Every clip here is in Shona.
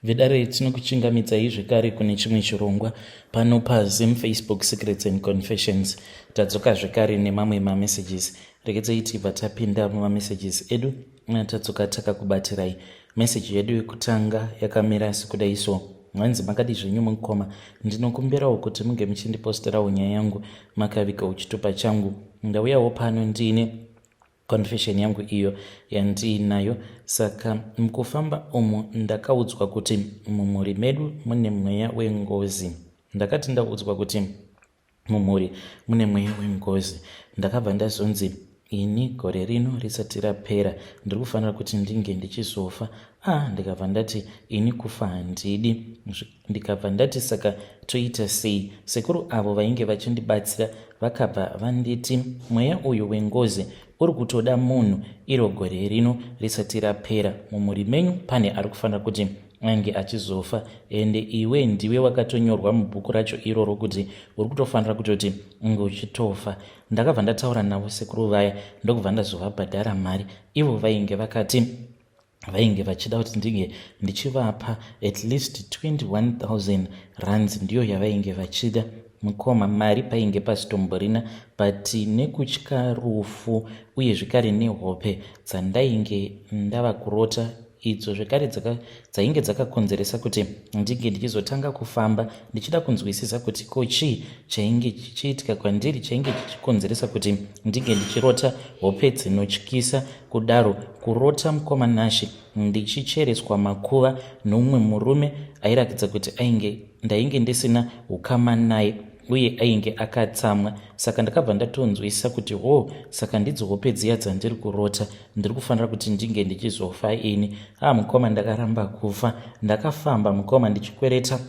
Vedare tinokuchingamidzai zvekare kune chimwe chirongwa pano paZim Facebook Secrets and Confessions. Tadzoka zvekare nemamwe mamessages. Regedzai tibva tapinda mumamessages edu tadzoka takakubatirai. Meseji yedu yekutanga yakamira sekudai so. Mwanzi makadi zvenyu mukoma, ndinokumbirawo kuti munge muchindiposterawo nyaya yangu makavika uchitupa changu. Ndauyawo pano ndiine confession yangu iyo yandiinayo. Saka mukufamba umu ndakaudzwa kuti mumhuri medu mune mweya wengozi. Ndakati ndaudzwa kuti mumhuri mune mweya wengozi, ndakabva ndazonzi ini gore rino risati rapera ndiri kufanira kuti ndinge ndichizofa. Ndikabva ndati ini kufa handidi. Ndikabva ndati saka toita sei? Sekuru avo vainge vachindibatsira vakabva vanditi mweya uyu wengozi uri kutoda munhu iro gore rino risati rapera. Mumhuri menyu pane ari kufanira kuti ange achizofa, ende iwe ndiwe wakatonyorwa mubhuku racho iroro kuti uri kutofanira kutoti unge uchitofa. Ndakabva ndataura navo sekuru vaya ndokubva ndazovabhadhara mari. Ivo vainge vakati vainge vachida kuti ndinge ndichivapa at least 21,000 rands ndiyo yavainge vachida. Mukoma, mari painge pasitomborina, but nekutya rufu uye zvekare nehope dzandainge ndava kurota idzo zvekare dzainge dzakakonzeresa kuti ndinge ndichizotanga kufamba ndichida kunzwisisa kuti ko chii chainge chichiitika kwandiri chainge chichikonzeresa kuti ndinge ndichirota hope dzinotyisa kudaro. Kurota mukoma Nashi ndichichereswa makuva nomumwe murume airakidza kuti ndainge ndisina ukama naye uye ainge akatsamwa. Saka ndakabva ndatonzwisisa kuti saka ndidzo hope dziya dzandiri kurota, ndiri kufanira kuti ndinge ndichizofa ini. Mukoma, ndakaramba kufa. Ndakafamba mukoma ndichikwereta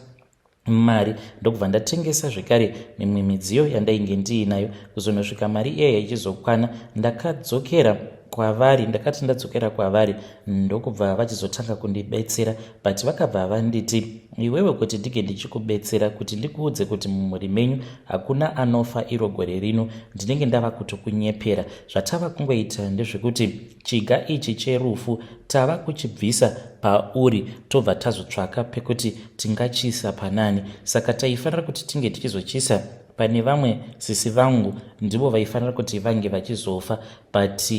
mari ndokubva ndatengesa zvekare mimwe midziyo yandainge ndiinayo. Kuzonosvika mari iya ichizokwana, ndakadzokera kwavari. Ndakati ndadzokera kwavari ndokubva vachizotanga kundibetsera, but vakabva vanditi iwewe kuti ndinge ndichikubetsera kuti ndikuudze kuti mumhuri menyu hakuna anofa iro gore rino, ndinenge ndava kutokunyepera. Zvatava kungoita ndezvekuti chiga ichi cherufu tava kuchibvisa pauri tobva tazotsvaka pekuti tingachisa panani. Saka taifanira kuti tinge tichizochisa pane vamwe sisi vangu, ndivo vaifanira kuti vange vachizofa, but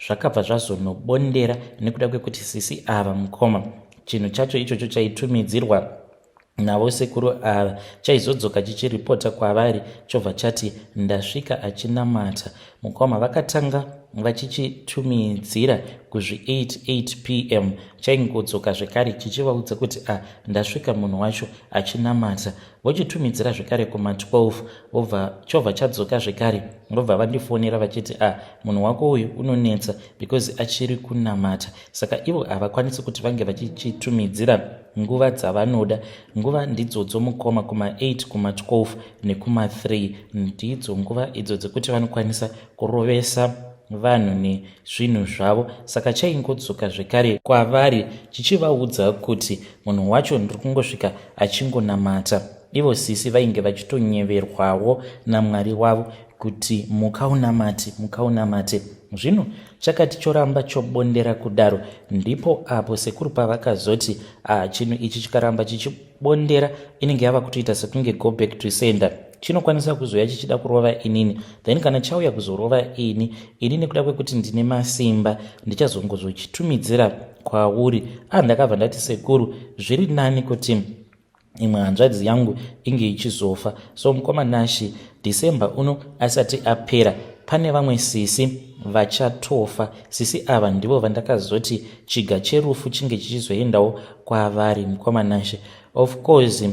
zvakabva zvazonobondera nekuda kwekuti sisi ava mukoma chinhu chacho ichocho chaitumidzirwa navo sekuru ava chaizodzoka chichiripota kwavari chobva chati ndasvika achinamata. Mukoma, vakatanga vachichitumidzira kuzvi 8 p.m. chaingodzoka zvekare chichivaudza kuti ndasvika munhu wacho achinamata. Vochitumidzira zvekare kuma12 chovha chadzoka zvekare vobva vandifonera vachiti munhu wako uyu unonetsa because achiri kunamata. Saka ivo havakwanisi kuti vange vachichitumidzira nguva dzavanoda. Nguva ndidzodzo mukoma kuma8 kuma12 nekuma3 ndidzo nguva idzo dzekuti vanokwanisa kurovesa vanhu nezvinhu zvavo. Saka chaingodzoka zvekare kwavari chichivaudza kuti munhu wacho ndiri kungosvika achingonamata. Ivo sisi vainge vachitonyeverwawo naMwari wavo kuti mukaunamate. Zvino chakati choramba chobondera kudaro, ndipo apo sekuru pavakazoti chinhu ichi chikaramba chichibondera inenge yava kutoita sekunge go back to sender. Chinokwanisa kuzoya chichida kurova inini, then kana chauya kuzorova ini nekuda kwekuti ndine masimba ndichazongozochitumidzira kwauri. Ndakabva ndati sekuru, zviri nani kuti imwe hanzvadzi yangu inge ichizofa. So mukoma Nashi, December uno asati apera pane vamwe sisi vachatofa. Sisi ava ndivo vandakazoti chiga cherufu chinge chichizoendawo kwavari. Mukoma Nashi, of course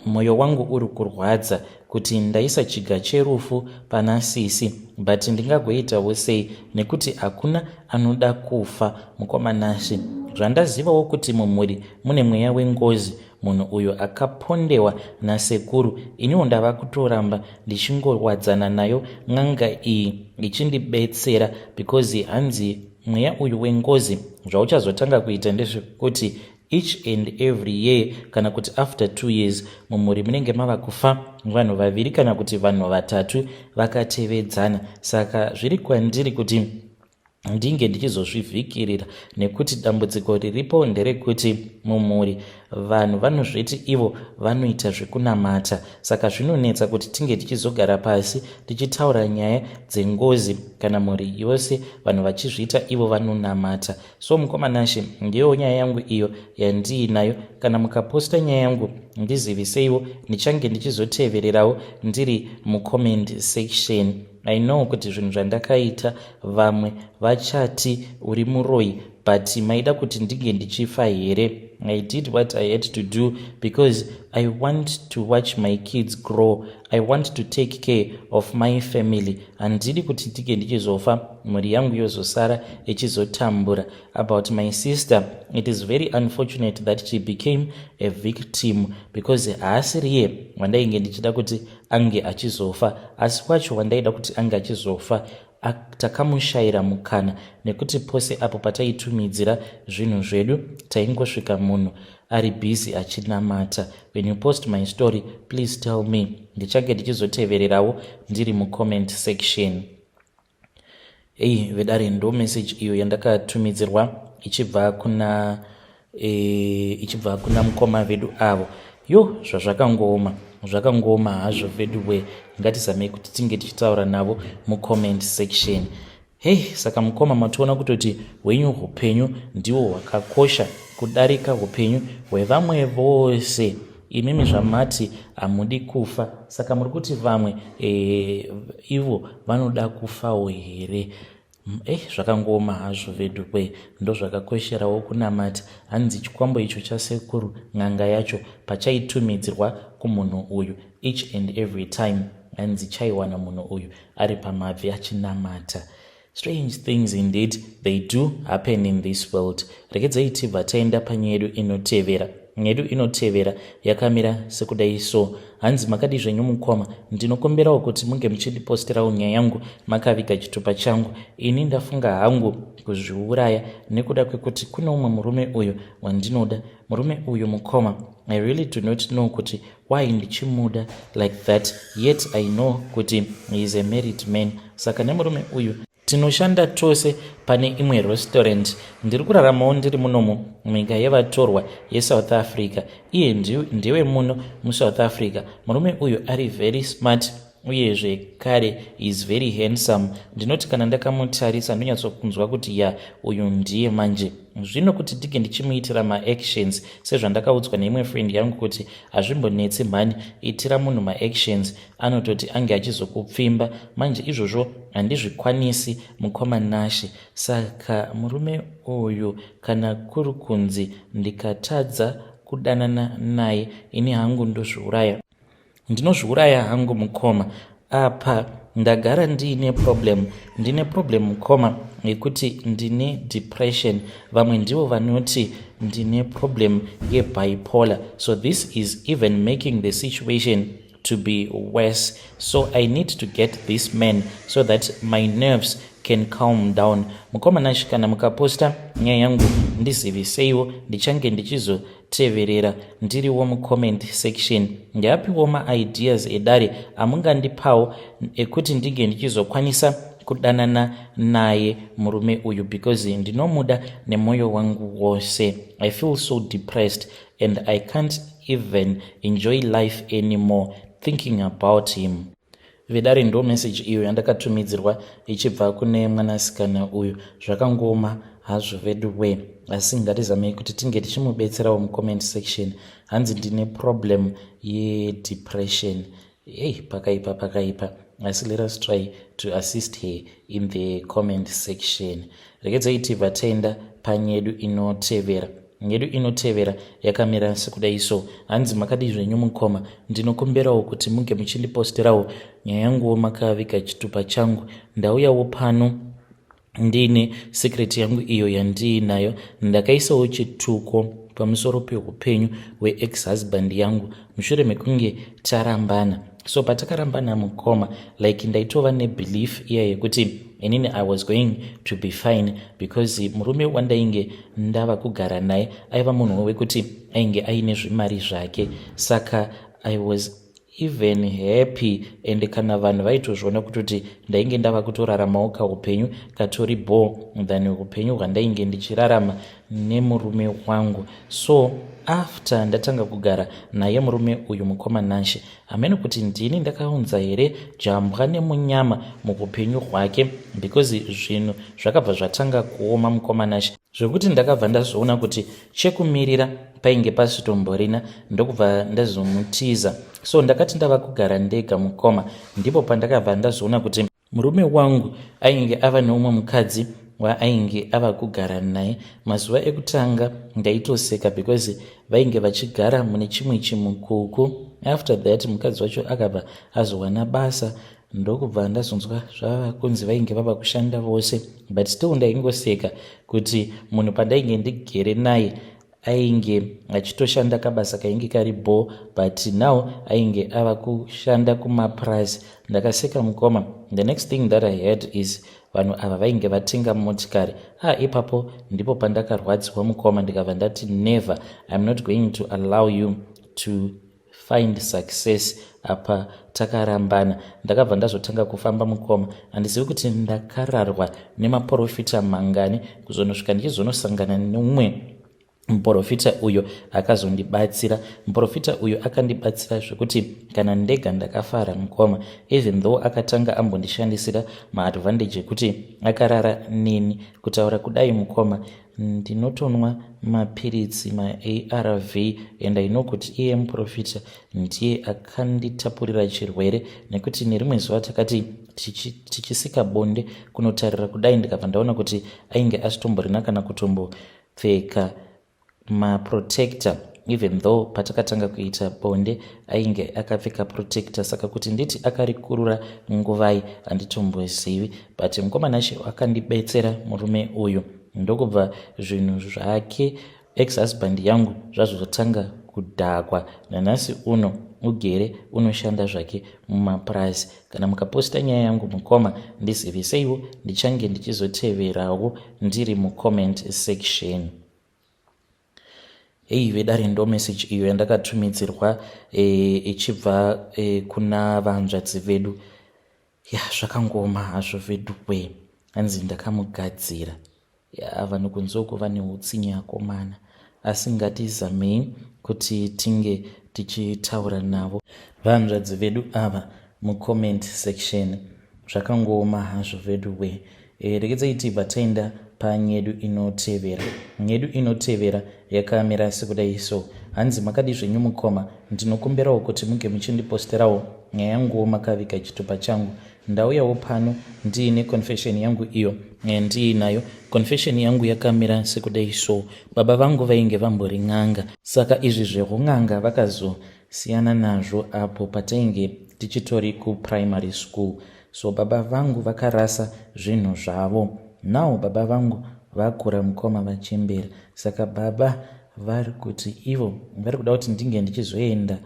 mwoyo wangu uri kurwadza kuti ndaisa chiga cherufu pana sisi, but ndingagoitawo sei nekuti hakuna anoda kufa. Mukoma Nashi, zvandazivawo kuti mumhuri mune mweya wengozi, munhu uyo akapondewa nasekuru. Iniwo ndava kutoramba ndichingorwadzana nayo n'anga iyi ichindibetsera because hanzi mweya uyu wengozi zvauchazotanga kuita ndezvekuti each and every year kana kuti after 2 years mumhuri munenge mava kufa vanhu vaviri kana kuti vanhu vatatu vakatevedzana. Saka zviri kwandiri kuti ndinge ndichizozvivhikirira, nekuti dambudziko riripo nderekuti mumhuri vanhu vanozviti ivo vanoita zvekunamata. Saka zvinonetsa kuti tinge tichizogara pasi tichitaura nyaya dzengozi kana mhuri yose vanhu vachizviita ivo vanonamata. So mukomanashe, ndiyo nyaya yangu iyo yandiinayo. Kana mukaposta nyaya yangu ndiziviseiwo, ndichange ndichizotevererawo ndiri mucomment section. I know kuti zvinhu zvandakaita vamwe vachati uri muroi, but maida kuti ndinge ndichifa here. I did what I had to do because I want to watch my kids grow. I want to take care of my family. Handidi kuti ndinge ndichizofa mhuri yangu yozosara ichizotambura. About my sister, it is very unfortunate that she became a victim because haasiriye wandainge ndichida kuti ange achizofa, asi wacho wandaida kuti ange achizofa takamushayira mukana, nekuti pose apo pataitumidzira zvinhu zvedu taingosvika munhu ari busy achinamata. When you post my story, please tell me. Ndichange ndichizotevererawo ndiri mucomment section. Vedare ndo message iyo yandakatumidzirwa ichibva kuna mukoma vedu avo. Zvakangoma hazvo vedu we, ngatizamei kuti tinge tichitaura navo mucomment section. Saka mukoma matoona kutoti hwenyu upenyu ndiwo hwakakosha kudarika upenyu hwevamwe vose. Imimi zvamati hamudi kufa, saka muri kuti vamwe ivo vanoda kufawo here? Zvakangoma hazvo vedu we, ndo zvakakosherawo kunamata. Hanzi chikwambo icho chasekuru n'anga yacho pachaitumidzirwa kumunhu uyu each and every time, hanzi chaiwana munhu uyu ari pamabvi achinamata. Strange things indeed, they do happen in this world. Regedzai tibva taenda panyedu inotevera. Nyedu inotevera yakamira sekudai so. Hanzi makadi zvenyu mukoma, ndinokumbirawo kuti munge muchindiposterawo nyaya yangu makaviga chitupa changu. Ini ndafunga hangu kuzviuraya nekuda kwekuti kuna umwe murume uyu wandinoda. Murume uyu mukoma, I really do not know kuti why ndichimuda like that, yet I know kuti he is a married man. Saka nemurume uyu tinoshanda tose pane imwe restaurant. Ndiri kuraramawo ndiri munomu munyika yevatorwa yeSouth Africa. Iye ndiwe muno muSouth Africa. Murume uyu ari very smart uyezve kare is very handsome. Ndinoti kana ndakamutarisa ndonyatsokunzwa kuti uyu ndiye manje. Zvino kuti ndinge ndichimuitira maactions sezvandakaudzwa neimwe friend yangu kuti hazvimbonetsi mhani, itira munhu maactions anototi ange achizokupfimba. Manje izvozvo handizvikwanisi mukoma Nashe. Saka murume uyu kana kuri kunzi ndikatadza kudanana naye, ini hangu ndinozviuraya hangu mukoma. Apa ndagara ndine problem mukoma yekuti ndine depression. Vamwe ndivo vanoti ndine problem yebipolar. So this is even making the situation to be worse. So I need to get this man so that my nerves can calm down. Mukoma Nashe, kana mukaposta nyaya yangu ndiziviseiwo, ndichange ndichizoteverera ndiriwo mucomment section. Ndapiwo maideas edare amungandipawo ekuti ndinge ndichizokwanisa kudanana naye murume uyu, because ndinomuda nemoyo wangu wose. I feel so depressed and I can't even enjoy life anymore thinking about him. Vedare ndo message iyo yandakatumidzirwa ichibva kune mwanasikana uyu. Zvakangoma hazvo vedu we, asi ngatizamei kuti tinge tichimubetserawo mucomment section. Hanzi ndine problem yedepression. Pakaipa. Asi let us try to assist her in the comment section. Regedzai tibva taenda panyedu inotevera. Nyedu inotevera yakamira sekudai so. Hanzi makadi zvenyu mukoma, ndinokumbirawo kuti munge muchindiposterawo nyaya yangu makaviga chitupa changu. Ndauyawo pano ndine secret yangu iyo yandiinayo. Ndakaisawo chituko pamusoro peupenyu hweex-husband yangu mushure mekunge tarambana. So patakarambana mukoma, like ndaitova nebelief iya yekuti inini I was going to be fine because murume wandainge ndava kugara naye aiva munhu wekuti ainge aine zvimari zvake. Saka I was even happy, and kana vanhu vaitozviona kutoti ndainge ndava kutoraramawo kaupenyu katori bore than upenyu hwandainge ndichirarama nemurume wangu. So after ndatanga kugara naye murume uyu mukoma Nashe, hamene kuti ndini ndakaunza here jambwa nemunyama muupenyu hwake, because zvinhu zvakabva zvatanga kuoma mukoma Nashe, zvekuti ndakabva ndazoona kuti chekumirira painge pasitomborina ndokubva ndazomutiza. So ndakati ndava kugara ndega mukoma, ndipo pandakabva ndazoona kuti murume wangu ainge ava neumwe mukadzi waainge ava kugara naye. Mazuva ekutanga ndaitoseka because vainge vachigara mune chimwe chimukuku. After that mukadzi wacho akabva azowana basa, ndokubva ndazonzwa zvava kunzi vainge vava kushanda vose, but still ndaingoseka kuti munhu pandainge ndigere naye ainge achitoshanda kabasa kainge kari bore, but now ainge ava kushanda kumaprice. Ndakaseka mukoma. The next thing that I heard is vanhu ava vainge vatenga motikari. Ipapo ndipo pandakarwadziwa mukoma, ndikabva ndati never, I'm not going to allow you to find success apa takarambana. Ndakabva ndazotanga kufamba mukoma. Handizivi kuti ndakararwa nemaprofita mangani kuzonosvika ndichizonosangana neumwe muprofita uyo akazondibatsira. Muprofita uyo akandibatsira zvekuti kana ndega ndakafara mukoma, even though akatanga ambondishandisira maadvantage ekuti akarara neni. Kutaura kudai mukoma, ndinotonwa mapiritsi maARV, and I know kuti iye muprofita ndiye akanditapurira chirwere, nekuti nerimwe zuva takati tichisika bonde kunotarira kudai, ndikabva ndaona kuti ainge asitomborina kana kutombopfeka maprotector, even though patakatanga kuita bonde ainge akapfeka protector. Saka kuti nditi akarikurura nguvai handitombozivi, but mukoma Nashe akandibetsera murume uyu. Ndokubva zvinhu zvake ex-husband yangu zvazotanga kudhakwa. Nanhasi uno ugere unoshanda zvake mumaprice. Kana mukaposta nyaya yangu mukoma, ndiziviseiwo, ndichange ndichizoteverawo ndiri mucomment section. Vedare ndo message iyo yandakatumidzirwa ichibva kuna vanzvadzi vedu. Zvakangoma hazvo vedu we, hanzi ndakamugadzira. Vanhu kunzoko vane utsinyako, asi ngatizamei kuti tinge tichitaura navo vanzvadzi vedu ava mucomment section. Zvakangoma hazvo vedu we. Regedzai tibva taenda panyedu inotevera. Nyedu inotevera yakamira sekudai so. Hanzi makadi zvenyu mukoma, ndinokumbirawo kuti munge muchindiposterawo nyaya yangu makaviga chitupa changu. Ndauyawo pano ndiine confession yangu iyo, ndiinayo confession yangu yakamira sekudai so. Baba vangu vainge vambori n'anga, saka izvi zvekung'anga vakazosiyana nazvo apo patainge tichitori kuprimary school. So baba vangu vakarasa zvinhu zvavo. Now baba vangu vakura mukoma vachembera, saka baba vari kuti ivo vari kuda kuti ndinge ndichizoenda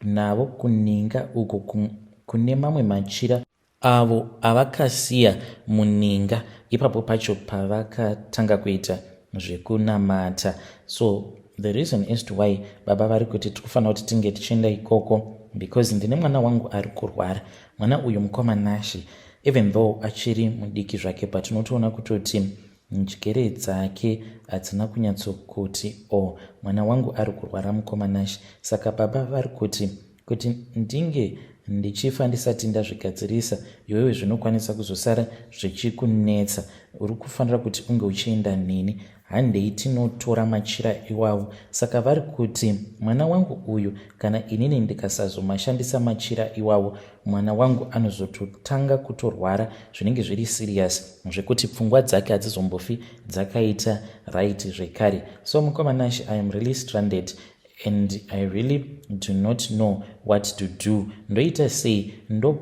navo kuninga uko kune mamwe machira avo avakasiya muninga ipapo pacho pavakatanga kuita zvekunamata. So the reason as to why baba vari kuti tikufanira kuti tinge tichienda ikoko, because ndine mwana wangu ari kurwara. Mwana uyu mukoma Nashe, even though achiri mudiki zvake, but unotoona kutoti njere dzake hadzina kunyatsokuti mwana wangu ari kurwara mukoma Nashe. Saka baba vari kuti ndinge ndichifa ndisati ndazvigadzirisa, iwewe zvinokwanisa kuzosara zvichikunetsa, uri kufanira kuti unge uchienda neni, handei tinotora machira iwawo. Saka vari kuti mwana wangu uyu, kana inini ndikasazomashandisa machira iwawo, mwana wangu anozototanga kutorwara zvinenge zviri serious, zvekuti pfungwa dzake hadzizombofi dzakaita right zvekare. So mukoma Nashe, I am really stranded and I really do not know what to do. Ndoita sei?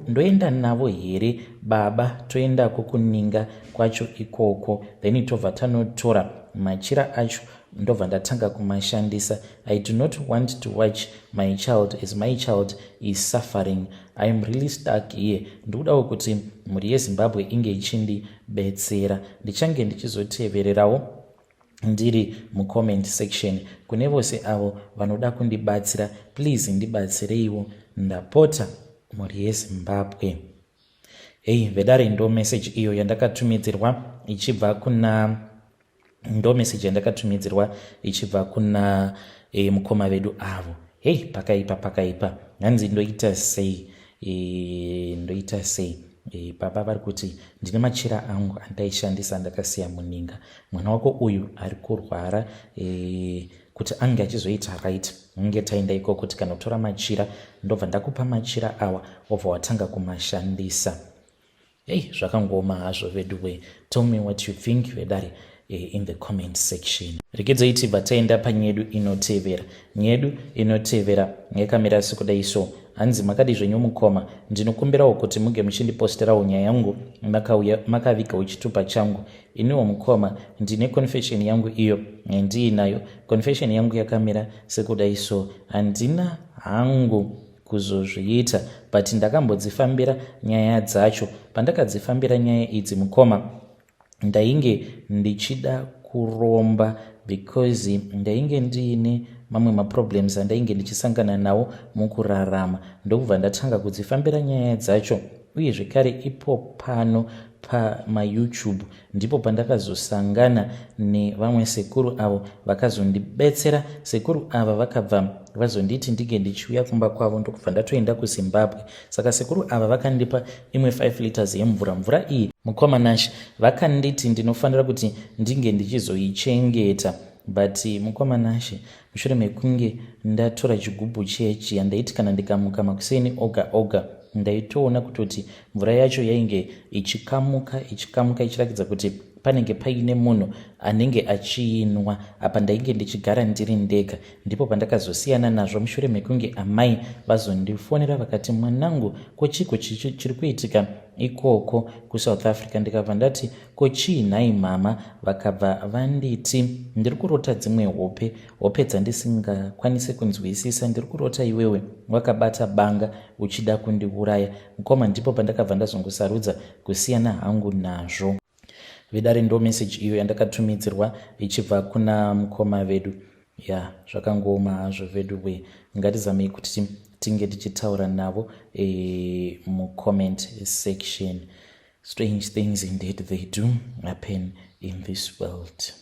Ndoenda navo here baba, toenda kukuninga kwacho ikoko, then tobva tanotora machira acho ndobva ndatanga kumashandisa. I do not want to watch my child as my child is suffering. I am really stuck here. Ndokudawo kuti mhuri yeZimbabwe inge ichindibetsera. Ndichange ndichizotevererawo ndiri mucomment section. Kune vose avo vanoda kundibatsira, please ndibatsireiwo ndapota mhuri yeZimbabwe. Hei vedare, ndo message iyo yandakatumidzirwa ichibva kuna kuna mukoma vedu avo. Hei, pakaipa hanzi ndoita sei baba vari kuti ndine machira angu andaishandisa ndakasiya muninga. Mwana wako uyu ari kurwara kuti ange achizoita right, unge taenda iko kuti kana kutora machira ndobva ndakupa machira awa wobva watanga kumashandisa. Hey, zvakangoma hazvo veduwe. Tell me what you think vedare in the comment section. Rekedzoiti bataenda panyedu inotevera. Nyedu inotevera yakamira sekudai so. Hanzi makadi zvenyu mukoma, ndinokumbirawo kuti muge muchindiposterawo nyaya yangu makavigawo chitupa changu. Iniwo mukoma, ndine confession yangu iyo ndiinayo. Confession yangu yakamira sekudai so. Handina hangu kuzozviita, but ndakambodzifambira nyaya dzacho. Pandakadzifambira nyaya idzi mukoma, ndainge ndichida kuromba because ndainge ndiine mamwe maproblems andainge ndichisangana nawo mukurarama. Ndokubva ndatanga kudzifambira nyaya dzacho, uye zvekare ipo pano pamaYouTube ndipo pandakazosangana nevamwe sekuru avo vakazondibetsera. Sekuru ava vakabva vazonditi ndige ndichiuya kumba kwavo, ndokubva ndatoenda kuZimbabwe. Saka sekuru ava vakandipa imwe 5 liters yemvura iyi mukoma Nashe vakanditi ndinofanira kuti ndinge ndichizoichengeta. But mukoma Nashe, mushure mekunge ndatora chigubhu chechi yandaiti kana ndikamuka makuseni oga ndaitoona kutoti mvura yacho yainge ichikamuka ichiratidza kuti panenge paine munhu anenge achiinwa. Apa ndainge ndichigara ndiri ndega. Ndipo pandakazosiyana nazvo mushure mekunge amai vazondifonera vakati, mwanangu, kochiko chiri kuitika ikoko kuSouth Africa? Ndikabva ndati, kochii nhai mama? Vakabva vanditi, ndiri kurota dzimwe hope dzandisingakwanisi kunzwisisa. Ndiri kurota iwewe wakabata banga uchida kundiuraya mukoma. Ndipo pandakabva ndazongosarudza kusiyana hangu nazvo. Vedare, ndo message iyo yandakatumidzirwa ichibva kuna mukoma vedu. Zvakangoma hazvo veduwe. Ngatizamei kuti tinge tichitaura navo mucomment section. Strange things indeed they do happen in this world.